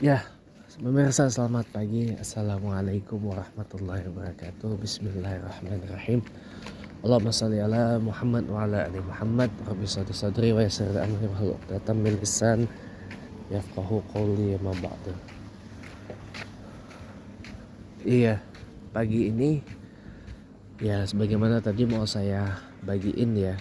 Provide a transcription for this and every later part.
Ya, pemirsa selamat pagi. Assalamualaikum warahmatullahi wabarakatuh. Bismillahirrahmanirrahim. Allahumma shalli ala Muhammad wa ala ali Muhammad. Rabbi shrah sadri wa yassir li amri wahlul 'uqdatam min lisan yafqahu qawli ma ba'du. Iya, pagi ini ya sebagaimana tadi mau saya bagiin ya.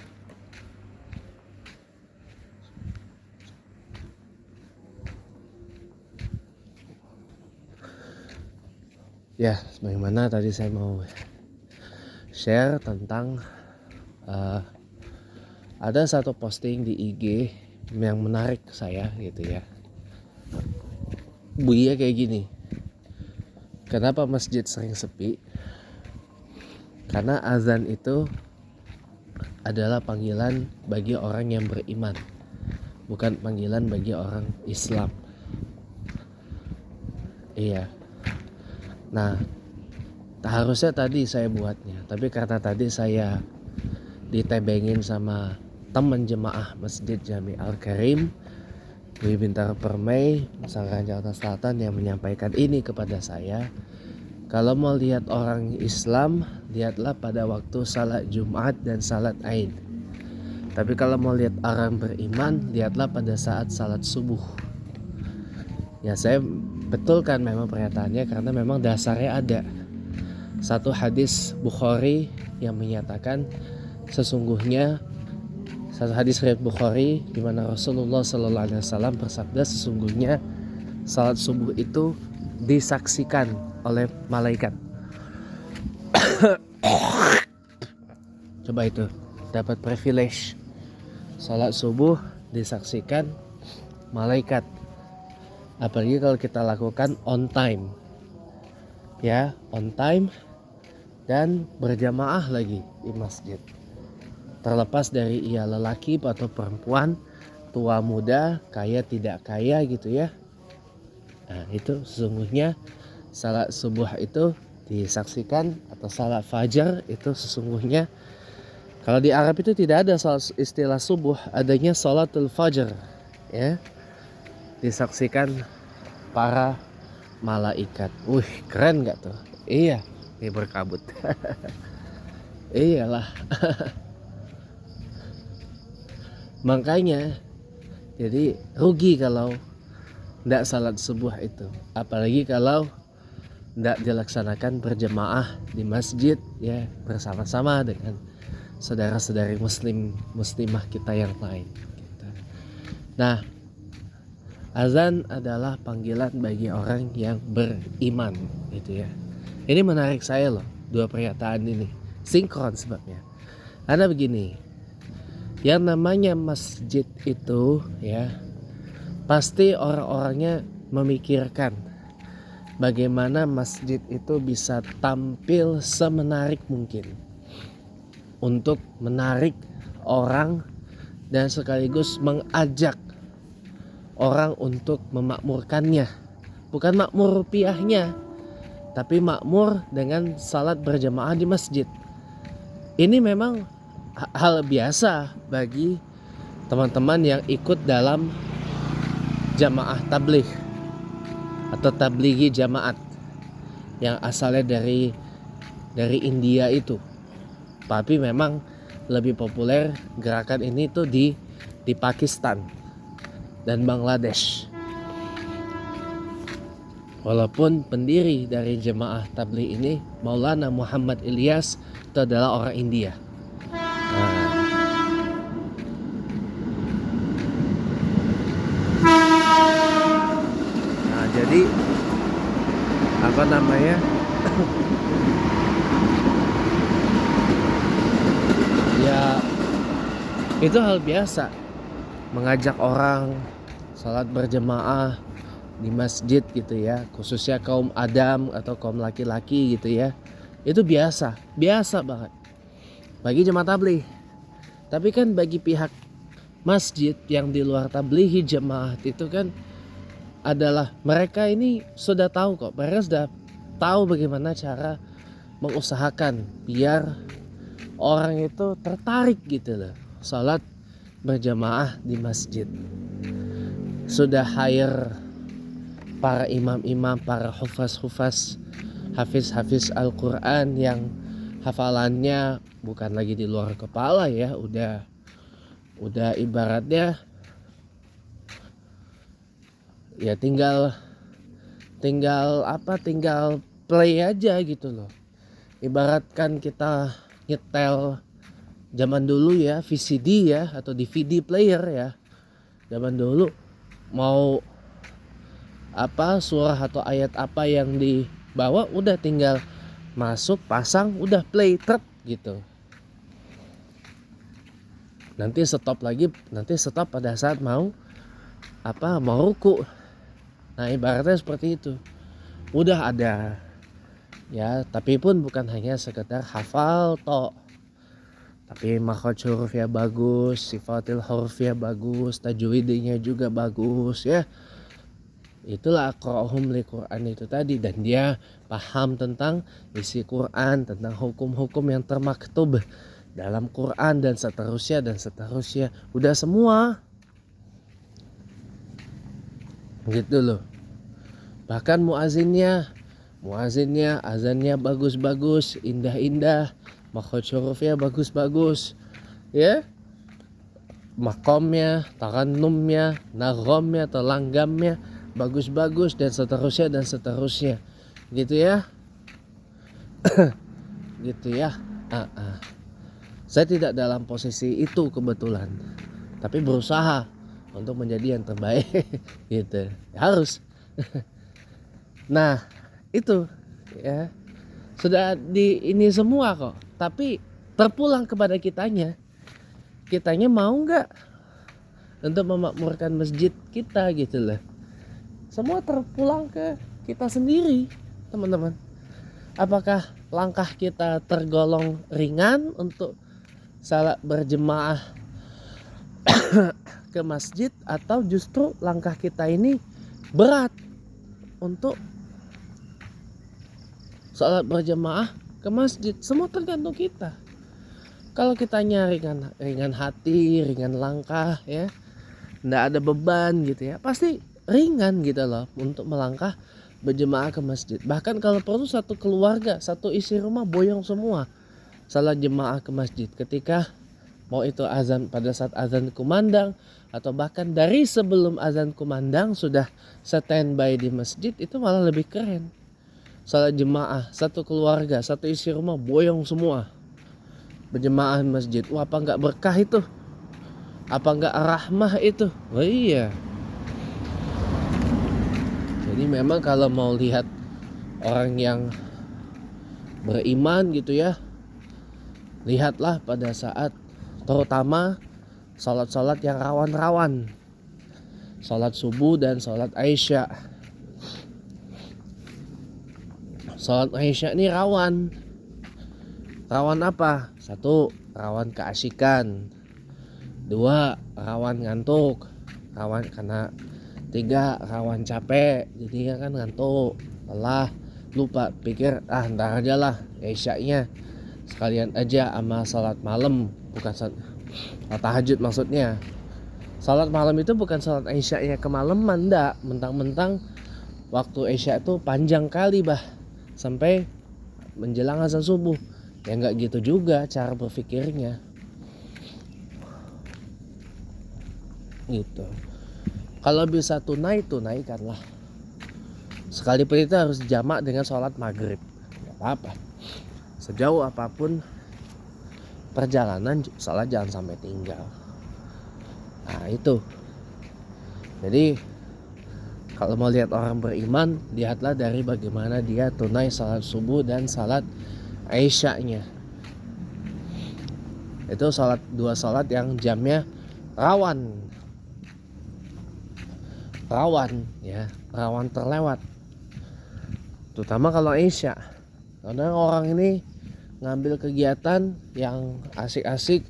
Ya, sebagaimana tadi saya mau share tentang ada satu posting di IG yang menarik saya gitu ya. Bunyinya kayak gini. Kenapa masjid sering sepi? Karena azan itu adalah panggilan bagi orang yang beriman, bukan panggilan bagi orang Islam. Iya. Nah, harusnya tadi saya buatnya, tapi karena tadi saya ditebengin sama teman jemaah Masjid Jami Al Karim di Bintaro Permai, Sangkaran Jakarta Selatan yang menyampaikan ini kepada saya. Kalau mau lihat orang Islam, lihatlah pada waktu salat Jumat dan salat Aid. Tapi kalau mau lihat orang beriman, lihatlah pada saat salat subuh. Ya, saya betulkan memang pernyataannya karena memang dasarnya ada. Satu hadis Bukhari yang menyatakan sesungguhnya, satu hadis riwayat Bukhari di mana Rasulullah Sallallahu Alaihi Wasallam bersabda, sesungguhnya salat subuh itu disaksikan oleh malaikat. Coba itu dapat privilege, salat subuh disaksikan malaikat, apalagi kalau kita lakukan on time ya, on time dan berjamaah lagi di masjid, terlepas dari ia lelaki atau perempuan, tua muda, kaya tidak kaya gitu ya. Nah, itu sesungguhnya salat subuh itu disaksikan, atau salat fajar itu sesungguhnya, kalau di Arab itu tidak ada istilah subuh, adanya salatul fajar ya, disaksikan para malaikat. Wih, keren gak tuh? Iya, ini berkabut. Iyalah. Makanya jadi rugi kalau tidak salat subuh itu, apalagi kalau tidak dilaksanakan berjemaah di masjid ya, bersama-sama dengan saudara-saudari muslimah kita yang lain gitu. Nah, azan adalah panggilan bagi orang yang beriman gitu ya. Ini menarik saya loh, dua pernyataan ini sinkron sebabnya. Karena begini, yang namanya masjid itu ya, pasti orang-orangnya memikirkan bagaimana masjid itu bisa tampil semenarik mungkin untuk menarik orang dan sekaligus mengajak orang untuk memakmurkannya. Bukan makmur rupiahnya, tapi makmur dengan salat berjamaah di masjid. Ini memang hal biasa bagi teman-teman yang ikut dalam jamaah tabligh atau tablighi jamaat yang asalnya dari India itu. Tapi memang lebih populer gerakan ini tuh di Pakistan dan Bangladesh. Walaupun pendiri dari jemaah tabligh ini, Maulana Muhammad Ilyas, itu adalah orang India. Nah, jadi apa namanya? Ya, itu hal biasa mengajak orang salat berjemaah di masjid gitu ya, khususnya kaum Adam atau kaum laki-laki gitu ya. Itu biasa banget bagi jemaah tabligh. Tapi kan bagi pihak masjid yang di luar tablighi jemaah itu kan adalah mereka ini sudah tahu kok, mereka sudah tahu bagaimana cara mengusahakan biar orang itu tertarik gitu loh salat berjamaah di masjid. Sudah hire para imam-imam, para hufaz-hufaz, hafiz-hafiz Al-Quran yang hafalannya bukan lagi di luar kepala ya, udah ibaratnya ya tinggal play aja gitu loh. Ibaratkan kita nyetel zaman dulu ya, VCD ya atau DVD player ya. Zaman dulu mau surah atau ayat apa yang dibawa udah tinggal masuk, pasang, udah play gitu. Nanti stop pada saat mau ruku. Nah, ibaratnya seperti itu. Udah ada ya, tapi pun bukan hanya sekedar hafal tok. Tapi makhraj hurufnya bagus, sifatil hurufnya bagus, tajwidnya juga bagus ya. Itulah aqra'uhum liquran itu tadi, dan dia paham tentang isi Quran, tentang hukum-hukum yang termaktub dalam Quran dan seterusnya. Udah semua. Gitu loh. Bahkan muazinnya azannya bagus-bagus, indah-indah, makhraj hurufnya bagus-bagus ya, maqamnya, tarannumnya, naghamnya, langgamnya bagus-bagus dan seterusnya gitu ya. Gitu ya. Saya tidak dalam posisi itu kebetulan, tapi berusaha untuk menjadi yang terbaik gitu. Harus. Nah, itu ya. Sudah di ini semua kok, tapi terpulang kepada kitanya mau nggak untuk memakmurkan masjid kita gitu loh. Semua terpulang ke kita sendiri, teman-teman. Apakah langkah kita tergolong ringan untuk salat berjemaah ke masjid, atau justru langkah kita ini berat untuk salat berjemaah ke masjid? Semua tergantung kita. Kalau kitanya ringan hati, ringan langkah ya, nggak ada beban gitu ya, pasti ringan gitu loh untuk melangkah berjemaah ke masjid. Bahkan kalau perlu satu keluarga, satu isi rumah boyong semua salat jemaah ke masjid ketika mau itu azan, pada saat azan kumandang, atau bahkan dari sebelum azan kumandang sudah standby di masjid, itu malah lebih keren. Salat jemaah satu keluarga, satu isi rumah boyong semua berjemaah di masjid. Wah, apa enggak berkah itu? Apa enggak rahmah itu? Oh iya. Jadi memang kalau mau lihat orang yang beriman gitu ya, lihatlah pada saat terutama salat-salat yang rawan-rawan, salat subuh dan salat Isya. Salat Isya ini rawan apa? 1, rawan keasikan. 2, rawan ngantuk. 3, rawan capek. Jadi kan ngantuk, lelah, lupa, pikir ntar aja lah Isya-nya, sekalian aja sama salat malam. Bukan salat tahajud maksudnya. Salat malam itu bukan salat Isya-nya kemalaman, enggak. Mentang-mentang waktu Isya itu panjang kali sampai menjelang azan subuh. Ya enggak gitu juga cara berpikirnya. Gitu. Kalau bisa tunaikanlah. Sekalipun itu harus jamak dengan sholat maghrib, enggak apa-apa. Sejauh apapun perjalanan, sholat jangan sampai tinggal. Nah itu. Jadi kalau mau lihat orang beriman, lihatlah dari bagaimana dia tunai salat subuh dan salat Isya-nya. Itu dua salat yang jamnya rawan terlewat. Terutama kalau Isya. Karena orang ini ngambil kegiatan yang asik-asik,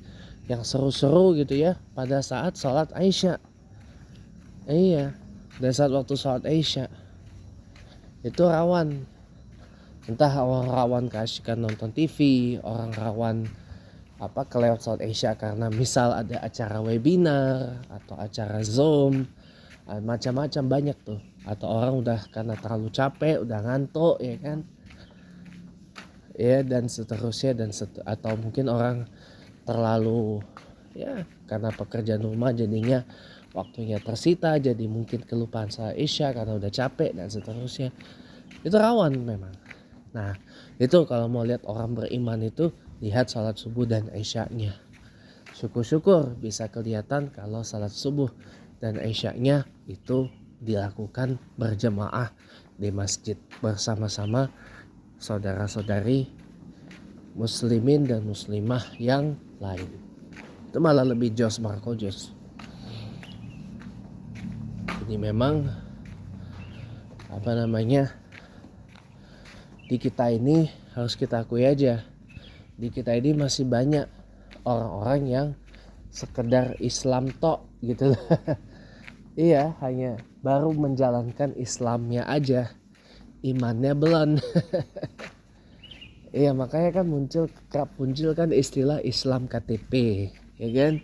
yang seru-seru gitu ya pada saat salat Isya. Iya, pada saat waktu salat Isya itu rawan. Entah orang rawan keasikan nonton TV, orang rawan kelewat salat Isya karena misal ada acara webinar atau acara Zoom macam-macam banyak tuh. Atau orang udah karena terlalu capek, udah ngantuk ya kan, ya dan seterusnya atau mungkin orang terlalu ya karena pekerjaan rumah jadinya waktunya tersita, jadi mungkin kelupaan salat isya karena udah capek dan seterusnya. Itu rawan memang. Nah itu kalau mau lihat orang beriman itu lihat salat subuh dan isyanya. Syukur-syukur bisa kelihatan kalau salat subuh dan isyanya itu dilakukan berjamaah di masjid bersama-sama saudara-saudari muslimin dan muslimah yang lain. Itu malah lebih jos Marco jos. Jadi memang di kita ini harus kita akui aja, di kita ini masih banyak orang-orang yang sekedar Islam tok gitu loh. Iya, hanya baru menjalankan Islamnya aja, imannya belum. Iya, makanya kan kerap muncul kan istilah Islam KTP, ya kan?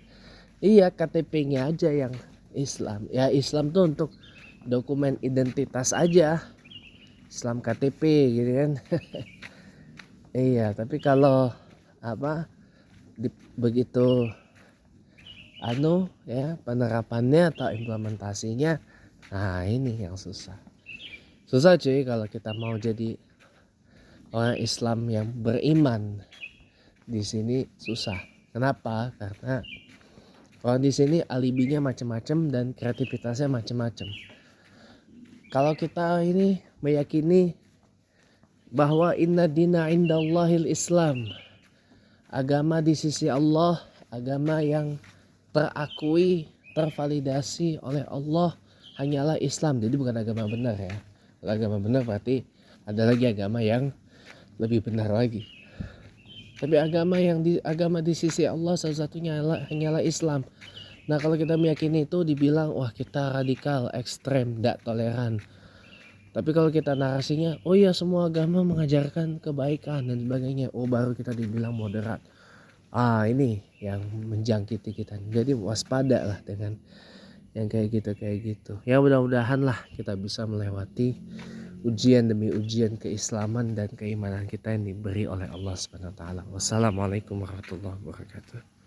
Iya, KTP-nya aja yang Islam. Ya Islam tuh untuk dokumen identitas aja. Islam KTP gitu kan. Iya, tapi kalau begitu ya penerapannya atau implementasinya, nah ini yang susah cuy kalau kita mau jadi orang Islam yang beriman di sini susah. Kenapa? Karena orang di sini alibinya macam-macam dan kreativitasnya macam-macam. Kalau kita ini meyakini bahwa inna dina indallahil Islam, agama di sisi Allah, agama yang terakui, tervalidasi oleh Allah hanyalah Islam. Jadi bukan agama benar ya. Kalau agama benar berarti ada lagi agama yang lebih benar lagi. Tapi agama di sisi Allah salah satunya hanyalah Islam. Nah kalau kita meyakini itu dibilang wah kita radikal, ekstrem, tidak toleran. Tapi kalau kita narasinya, oh iya semua agama mengajarkan kebaikan dan sebagainya, oh baru kita dibilang moderat. Ini yang menjangkiti kita. Jadi waspada lah dengan yang kayak gitu. Ya mudah-mudahan lah kita bisa melewati ujian demi ujian keislaman dan keimanan kita yang diberi oleh Allah Subhanahu wa taala. Wassalamualaikum warahmatullahi wabarakatuh.